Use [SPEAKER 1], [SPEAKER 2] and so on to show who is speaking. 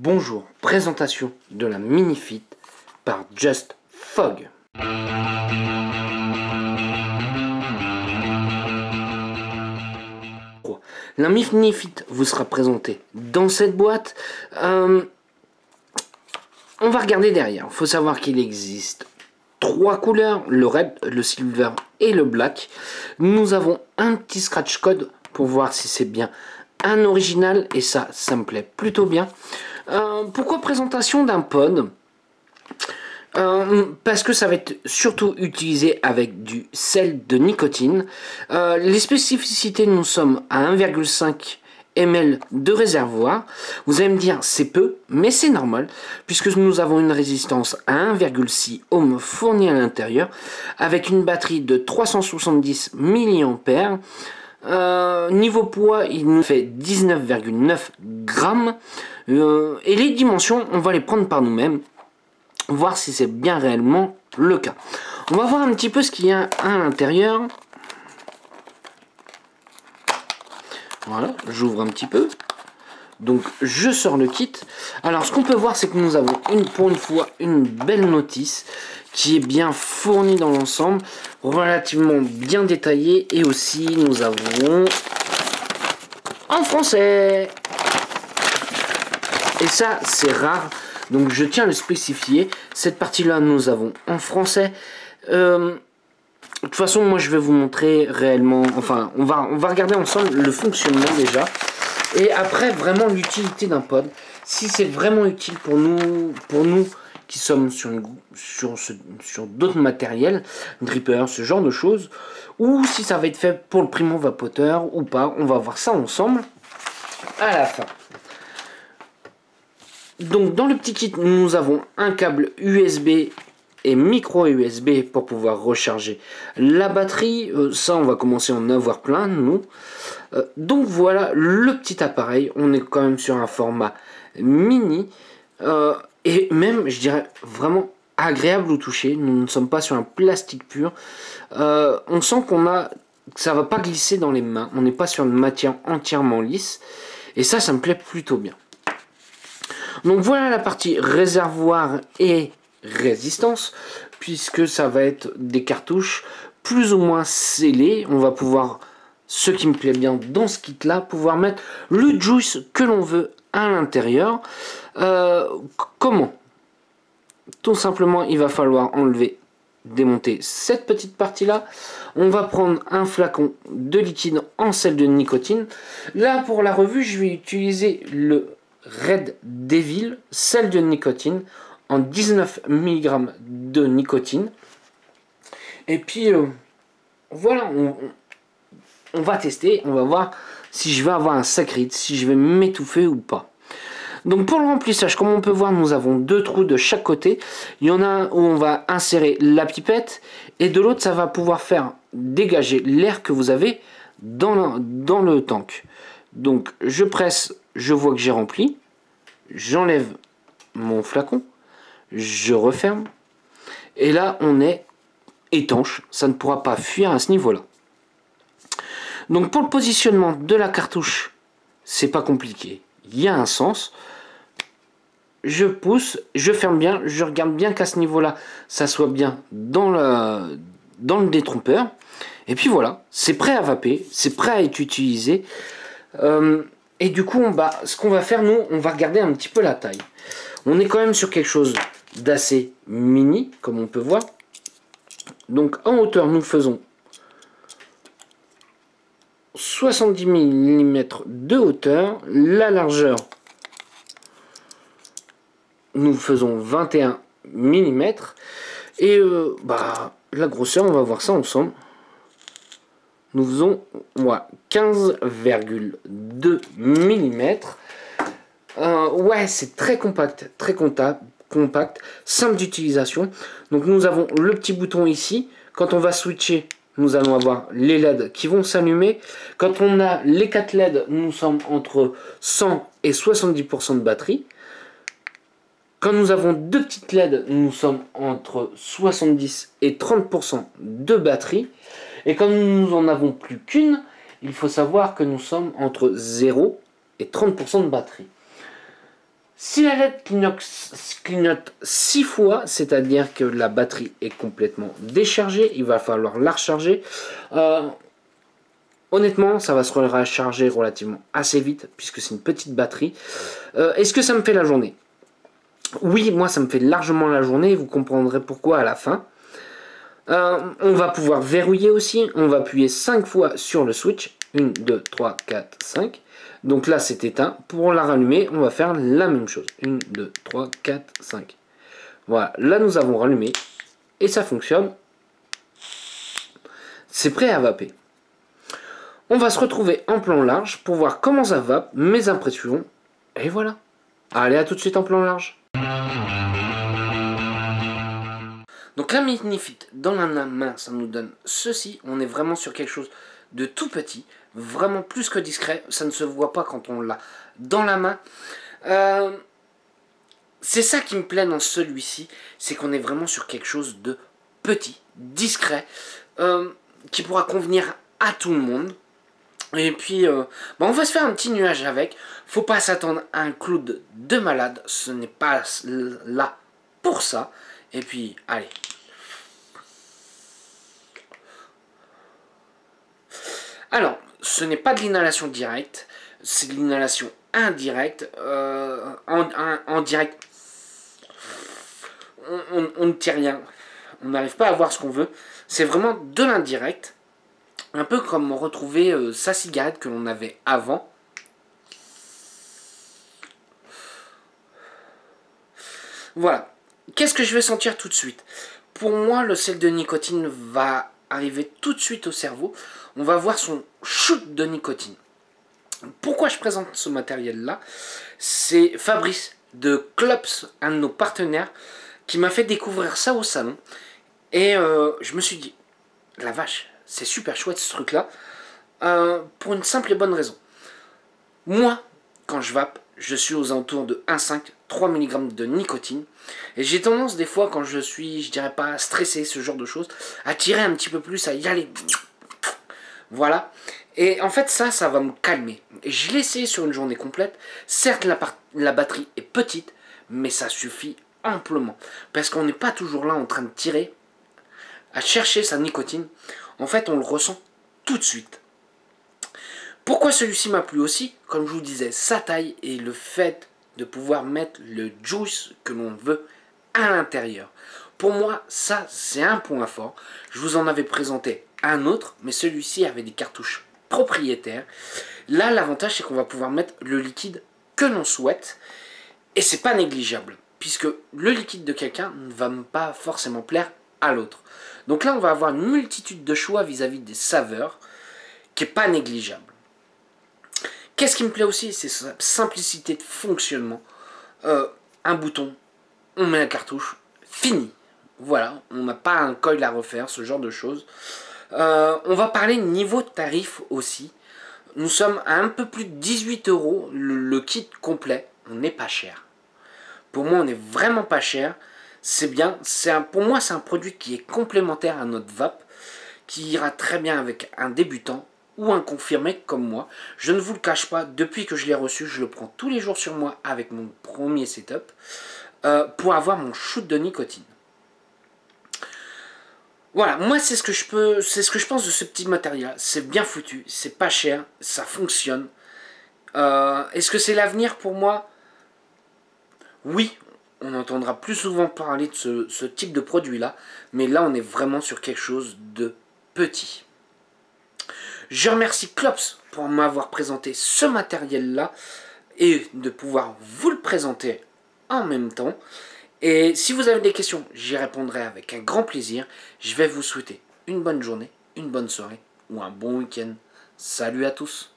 [SPEAKER 1] Bonjour, présentation de la Minifit par Just Fog. La Minifit vous sera présentée dans cette boîte. On va regarder derrière. Il faut savoir qu'il existe 3 couleurs, le red, le silver et le black. Nous avons un petit scratch code pour voir si c'est bien un original, et ça me plaît plutôt bien. Pourquoi présentation d'un pod? Parce que ça va être surtout utilisé avec du sel de nicotine. Les spécificités, nous sommes à 1,5 ml de réservoir. Vous allez me dire c'est peu, mais c'est normal puisque nous avons une résistance à 1,6 ohm fournie à l'intérieur avec une batterie de 370 mAh. Niveau poids, il nous fait 19,9 grammes. Et les dimensions, on va les prendre par nous-mêmes, voir si c'est bien réellement le cas. On va voir un petit peu ce qu'il y a à l'intérieur. Voilà, j'ouvre un petit peu. Donc je sors le kit. Alors ce qu'on peut voir, c'est que nous avons pour une fois une belle notice qui est bien fournie dans l'ensemble, relativement bien détaillée, et aussi nous avons en français. Et ça c'est rare, donc je tiens à le spécifier. Cette partie là nous avons en français. De toute façon moi je vais vous montrer réellement, enfin on va regarder ensemble le fonctionnement déjà. Et après, vraiment l'utilité d'un pod, si c'est vraiment utile pour nous qui sommes sur d'autres matériels, dripper, ce genre de choses, ou si ça va être fait pour le primo-vapoteur ou pas, on va voir ça ensemble à la fin. Donc dans le petit kit, nous avons un câble USB et micro USB pour pouvoir recharger la batterie. Ça on va commencer à en avoir plein nous. Donc voilà le petit appareil. On est quand même sur un format mini et même je dirais vraiment agréable au toucher. Nous ne sommes pas sur un plastique pur. On sent que ça va pas glisser dans les mains. On n'est pas sur une matière entièrement lisse, et ça me plaît plutôt bien. Donc voilà la partie réservoir et résistance, puisque ça va être des cartouches plus ou moins scellées. On va pouvoir, ce qui me plaît bien dans ce kit là, pouvoir mettre le juice que l'on veut à l'intérieur. Comment? Tout simplement, il va falloir enlever, démonter cette petite partie là. On va prendre un flacon de liquide en sel de nicotine. Là pour la revue, je vais utiliser le Red Devil sel de nicotine en 19 mg de nicotine. Et puis voilà, on va tester, on va voir si je vais avoir un sacrit, si je vais m'étouffer ou pas. Donc pour le remplissage, comme on peut voir, nous avons 2 trous de chaque côté. Il y en a un où on va insérer la pipette, et de l'autre ça va pouvoir faire dégager l'air que vous avez dans le tank. Donc je presse, je vois que j'ai rempli, j'enlève mon flacon, je referme, et là on est étanche, ça ne pourra pas fuir à ce niveau là. Donc pour le positionnement de la cartouche, c'est pas compliqué, il y a un sens. Je pousse, je ferme bien, je regarde bien qu'à ce niveau là ça soit bien dans le détrompeur, et puis voilà, c'est prêt à vaper, c'est prêt à être utilisé. Et du coup ce qu'on va faire, nous on va regarder un petit peu la taille. On est quand même sur quelque chose d'assez mini, comme on peut voir. Donc en hauteur, nous faisons 70 mm de hauteur. La largeur, nous faisons 21 mm. Et la grosseur, on va voir ça ensemble. Nous faisons 15,2 mm. Ouais, c'est très compact, simple d'utilisation. Donc nous avons le petit bouton ici. Quand on va switcher, nous allons avoir les LED qui vont s'allumer. Quand on a les 4 LED, nous sommes entre 100 et 70% de batterie. Quand nous avons 2 petites LED, nous sommes entre 70 et 30% de batterie. Et quand nous en avons plus qu'une, il faut savoir que nous sommes entre 0 et 30% de batterie. Si la LED clignote 6 fois, c'est-à-dire que la batterie est complètement déchargée, il va falloir la recharger. Honnêtement, ça va se recharger relativement assez vite, puisque c'est une petite batterie. Est-ce que ça me fait la journée? Oui, moi ça me fait largement la journée, vous comprendrez pourquoi à la fin. On va pouvoir verrouiller aussi, on va appuyer 5 fois sur le switch. 1, 2, 3, 4, 5. Donc là c'est éteint. Pour la rallumer, on va faire la même chose. 1, 2, 3, 4, 5. Voilà, là nous avons rallumé et ça fonctionne. C'est prêt à vaper. On va se retrouver en plan large pour voir comment ça vape, mes impressions. Et voilà. Allez, à tout de suite en plan large. Donc la Minifit dans la main, ça nous donne ceci. On est vraiment sur quelque chose de tout petit, vraiment plus que discret. Ça ne se voit pas quand on l'a dans la main. C'est ça qui me plaît dans celui-ci, c'est qu'on est vraiment sur quelque chose de petit, discret, qui pourra convenir à tout le monde. Et puis, on va se faire un petit nuage avec. Faut pas s'attendre à un cloud de malade, ce n'est pas là pour ça. Et puis, allez. Alors, ce n'est pas de l'inhalation directe, c'est de l'inhalation indirecte. En direct, on ne tire rien, on n'arrive pas à voir ce qu'on veut. C'est vraiment de l'indirect, un peu comme retrouver sa cigarette que l'on avait avant. Voilà. Qu'est-ce que je vais sentir tout de suite? Pour moi, le sel de nicotine va arriver tout de suite au cerveau. On va voir son shoot de nicotine. Pourquoi je présente ce matériel-là? C'est Fabrice de Clops, un de nos partenaires, qui m'a fait découvrir ça au salon. Et je me suis dit, la vache, c'est super chouette ce truc-là. Pour une simple et bonne raison. Moi, quand je vape, je suis aux alentours de 1,5, 3 mg de nicotine. Et j'ai tendance des fois, quand je suis, je dirais pas stressé, ce genre de choses, à tirer un petit peu plus, à y aller. Voilà. Et en fait, ça va me calmer. Et je l'ai essayé sur une journée complète. Certes, la batterie est petite, mais ça suffit amplement. Parce qu'on n'est pas toujours là en train de tirer, à chercher sa nicotine. En fait, on le ressent tout de suite. Pourquoi celui-ci m'a plu aussi? Comme je vous disais, sa taille et le fait de pouvoir mettre le juice que l'on veut à l'intérieur. Pour moi, ça, c'est un point fort. Je vous en avais présenté un autre, mais celui-ci avait des cartouches propriétaires. Là, l'avantage, c'est qu'on va pouvoir mettre le liquide que l'on souhaite. Et c'est pas négligeable, puisque le liquide de quelqu'un ne va pas forcément plaire à l'autre. Donc là, on va avoir une multitude de choix vis-à-vis des saveurs, qui n'est pas négligeable. Qu'est-ce qui me plaît aussi? C'est sa simplicité de fonctionnement. Un bouton, on met la cartouche, fini. Voilà, on n'a pas un coil à refaire, ce genre de choses. On va parler niveau tarif aussi. Nous sommes à un peu plus de 18 €, le kit complet. On n'est pas cher. Pour moi, on n'est vraiment pas cher. C'est bien. Pour moi, c'est un produit qui est complémentaire à notre vape, qui ira très bien avec un débutant ou un confirmé comme moi. Je ne vous le cache pas, depuis que je l'ai reçu, je le prends tous les jours sur moi avec mon premier setup pour avoir mon shoot de nicotine. Voilà, moi c'est ce que je pense de ce petit matériel. C'est bien foutu, c'est pas cher, ça fonctionne. Est-ce que c'est l'avenir pour moi? Oui, on entendra plus souvent parler de ce type de produit-là, mais là on est vraiment sur quelque chose de petit. Je remercie Clops pour m'avoir présenté ce matériel-là et de pouvoir vous le présenter en même temps. Et si vous avez des questions, j'y répondrai avec un grand plaisir. Je vais vous souhaiter une bonne journée, une bonne soirée ou un bon week-end. Salut à tous!